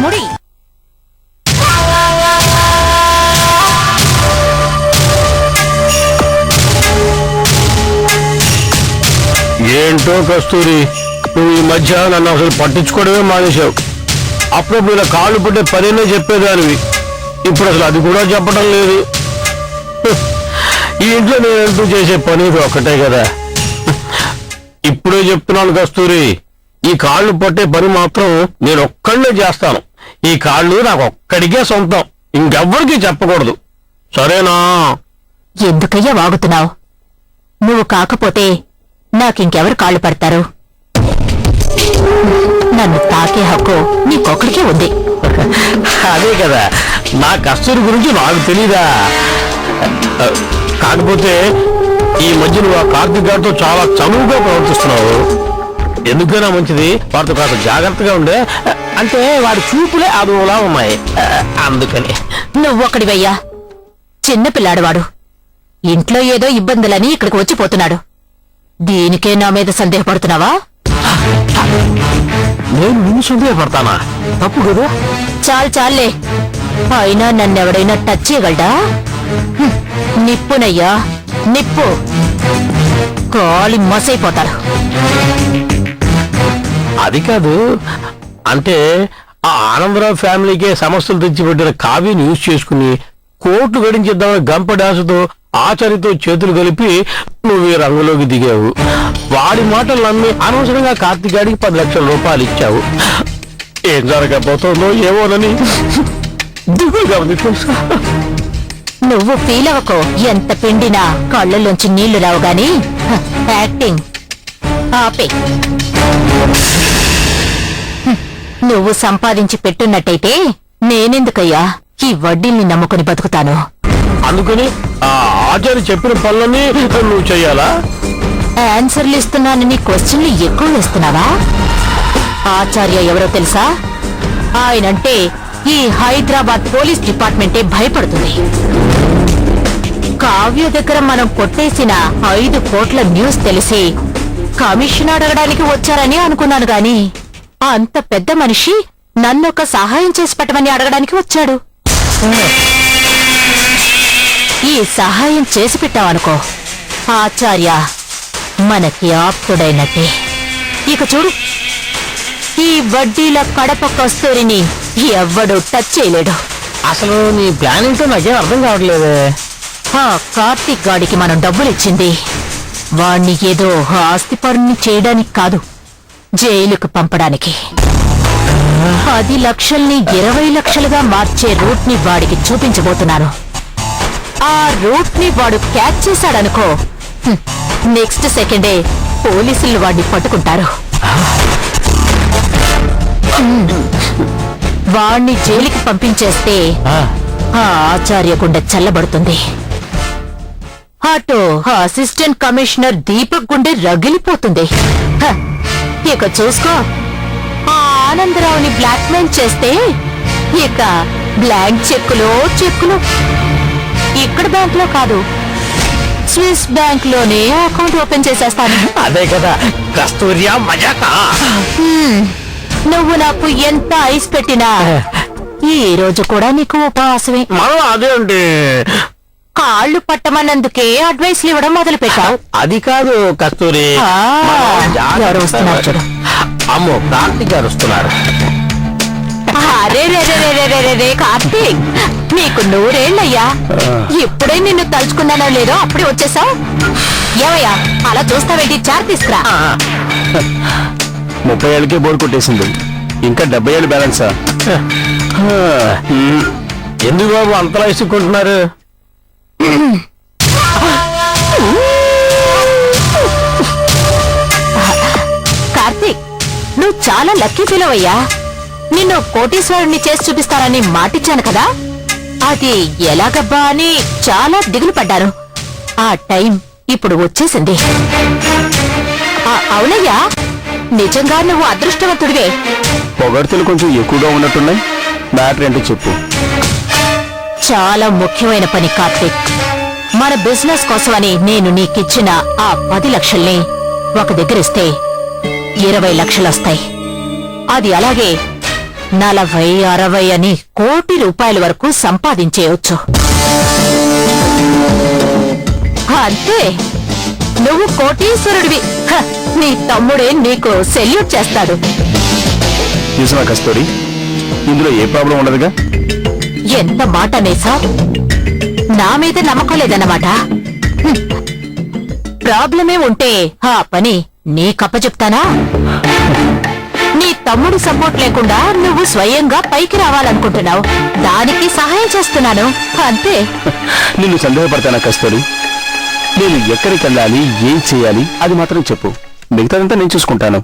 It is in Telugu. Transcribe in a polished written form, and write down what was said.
ముడి. ఏంటో కస్తూరి, నువ్వు ఈ మధ్య నన్ను అసలు పట్టించుకోవడమే మానేశావు. అప్పుడప్పుడు ఇలా కాళ్ళు పట్టే పనేనే చెప్పేదానివి, ఇప్పుడు అసలు అది కూడా చెప్పడం లేదు. ఈ ఇంట్లో నేను ఎందుకు చేసే పని ఒక్కటే కదా. ఇప్పుడే చెప్తున్నాను కస్తూరి, ఈ కాళ్ళు పట్టే పని మాత్రం నేను ఒక్కడే చేస్తాను. ఈ కాళ్ళు నాకు ఒక్కడికే సొంతం, ఇంకెవ్వరికీ చెప్పకూడదు, సరేనా? ఎందుకయ్యా వాగుతున్నావు? నువ్వు కాకపోతే నాకింకెవరు కాళ్ళు పడతారు? నన్ను తాకే హక్కు నీకొక్కడికే ఉంది. అదే కదా, నా కస్తూరి గురించి నాకు తెలీదా? కాకపోతే ఈ మధ్య నువ్వు ఆ కార్తీక్ గారితో చాలా చనువుగా ప్రవర్తిస్తున్నావు. ఎందుకైనా మంచిది వాడితో కాస్త జాగ్రత్తగా ఉండే, అంటే వాడి చూపులే అదోలా ఉన్నాయి, అందుకని. నువ్వొక్కడివయ్యా, చిన్నపిల్లాడు. ఇంట్లో ఏదో ఇబ్బందులని ఇక్కడికి వచ్చిపోతున్నాడు. దీనికే నా మీద సందేహపడుతున్నావా? నేను నిన్ను సందేహపడతానా? తప్పు కదా. చాలే, అయినా నన్నెవడైనా టచ్ చేయగలడా? నిప్పునయ్యా, నిప్పు. కాలి మసైపోతారు. అది కాదు, అంటే ఆ ఆనందరావు ఫ్యామిలీకే సమస్యలు తెచ్చిపెట్టిన కావ్యని యూజ్ చేసుకుని కోర్టు గడించేద్దామని గంప డాసుతో ఆచారితో చేతులు కలిపి నువ్వు ఈ రంగులోకి దిగావు. వాడి మాటలు నమ్మి అనవసరంగా కార్తీక్ గాడికి 10 లక్షల రూపాయలు ఇచ్చావు. ఏం జరగబోతోందో ఏమోనని దిగులుగా ఉంది తెలుసా? నువ్వు ఫీల్ అవ్వకో. ఎంత పిండినా కళ్ళల్లోంచి నీళ్లు రావు గాని యాక్టింగ్ ఆపే. నువ్వు సంపాదించి పెట్టున్నట్టయితే నేనెందుకయ్యా ఈ వడ్డీల్ని నమ్ముకుని బతుకుతాను? అందుకని ఆ ఆచార్య చెప్పిన పనులన్నీ నువ్వు చెయ్యాలా? ఆన్సర్లు ఇస్తున్నానని క్వశ్చన్లు ఎక్కువ వేస్తున్నావా? ఆచార్య ఎవరో తెలుసా? ఆయనంటే ఈ హైదరాబాద్ పోలీస్ డిపార్ట్మెంటే భయపడుతుంది. కావ్య దగ్గర మనం కొట్టేసిన 5 కోట్ల న్యూస్ తెలిసి కమిషన్ అడగడానికి వచ్చారని అనుకున్నాను గాని అంత పెద్ద మనిషి నన్నొక సహాయం చేసి పెట్టమని అడగడానికి వచ్చాడు. ఈ సహాయం చేసి పెట్టావనుకో, ఆచార్య మనకి ఆప్తుడైనట్టే. ఇక చూడు, ఈ వడ్డీల కడప కస్తూరిని ఎవ్వడూ టచ్ చేయలేడు. అసలు నీ ప్లాన్ ఏంటో నాకేం అర్థం కావట్లేదే. ఆ కార్తీక్ గాడికి మనం డబ్బులిచ్చింది వాణ్ణి ఏదో ఆస్తి పరుణ్ణి చేయడానికి కాదు, జైలుకు పంపడానికి. 10 లక్షల్ని 20 లక్షలుగా మార్చే రూట్ ని వాడికి చూపించబోతున్నాను. ఆ రూట్ ని వాడు క్యాచ్ చేశాడనుకో, నెక్స్ట్ సెకండే పోలీసులు వాడిని పట్టుకుంటారు. వాణ్ణి జైలుకి పంపించేస్తే ఆ ఆచార్య గుండె చల్లబడుతుంది. అటు అసిస్టెంట్ కమిషనర్ దీపక్ గుండె రగిలిపోతుంది. ఇక చూసుకో, ఆ ఆనందరావుని బ్లాక్మెయిల్ చేస్తే ఇక బ్లాంక్ చెక్కులు ఇక్కడ బ్యాంక్ లో కాదు, స్విస్ బ్యాంక్ లోనే అకౌంట్ ఓపెన్ చేసేస్తాను. అదే కదా కస్తూరియా మజాకా. నువ్వు నాకు ఎంత ఐస్ పెట్టినా ఈ రోజు కూడా నీకు ఉపవాసమే. అదే అంటే కాళ్ళు పట్టమన్నందుకే అడ్వైస్లు ఇవ్వడం మొదలు పెట్టావు. అది కాదు కస్తూరి, ఎవరు వస్తున్నారు చూడు. అమ్మో, కార్తీక్ గారు వస్తున్నారు. అరే కార్తీక్, నీకు 100 ఏళ్ళయ్యా. ఇప్పుడే నిన్ను తలుచుకున్నానో లేదో అప్పుడే వచ్చేసావు. ఏమయ్యా అలా చూస్తావేంటి? చార్ తీసుకురా. 30 ఏళ్ళకే బోర్ కొట్టేసింది, ఇంకా 70 ఏళ్ళు బ్యాలెన్సా? ఎందుకు బాబు అంతలా ఇసుకుంటున్నారు? కార్తీక్, నువ్వు చాలా లక్కీ ఫీల్ అయ్యా. నిన్ను కోటీశ్వరుణ్ణి చేసి చూపిస్తానని మాటిచ్చాను కదా, అది ఎలాగబ్బా అని చాలా దిగులు పడ్డాను. ఆ టైం ఇప్పుడు వచ్చేసింది. అవునయ్యా, నిజంగా నువ్వు అదృష్టవంతుడివే. పొగడ్తలు కొంచెం ఎక్కువగా ఉన్నట్టున్నాయి. మ్యాటర్ ఏంటో చెప్పు. చాలా ముఖ్యమైన పని కార్తీక్. మన బిజినెస్ కోసమని నేను నీకిచ్చిన ఆ 10 లక్షల్ని ఒక దగ్గరిస్తే 20 లక్షలు వస్తాయి. అది అలాగే 40, 60 అని కోటి రూపాయల వరకు సంపాదించేయొచ్చు. అంతే, నువ్వు కోటీశ్వరుడివి. హ, నీ తమ్ముడే నీకు సెల్యూట్ చేస్తాడు. నిజమా కస్తూరి? ఇందులో ఏ ప్రాబ్లం ఉండదుగా? ఎంత మాట నేసా? నా మీద నమ్మకం లేదన్నమాట. హ్మ్. ప్రాబ్లమే ఉంటే ఆ పని నీకప్పచెప్తానా? నీ తమ్ముడు సపోర్ట్ లేకుండా నువ్వు స్వయంగా పైకి రావాలనుకుంటున్నావు. దానికి సహాయం చేస్తున్నాను అంతే. నిన్ను సందేహపడతానా కస్తూరి? నేను ఎక్కడికి వెళ్ళాలి, ఏం చేయాలి అది మాత్రం చెప్పు. మిగతాదంతా నేను చూసుకుంటాను.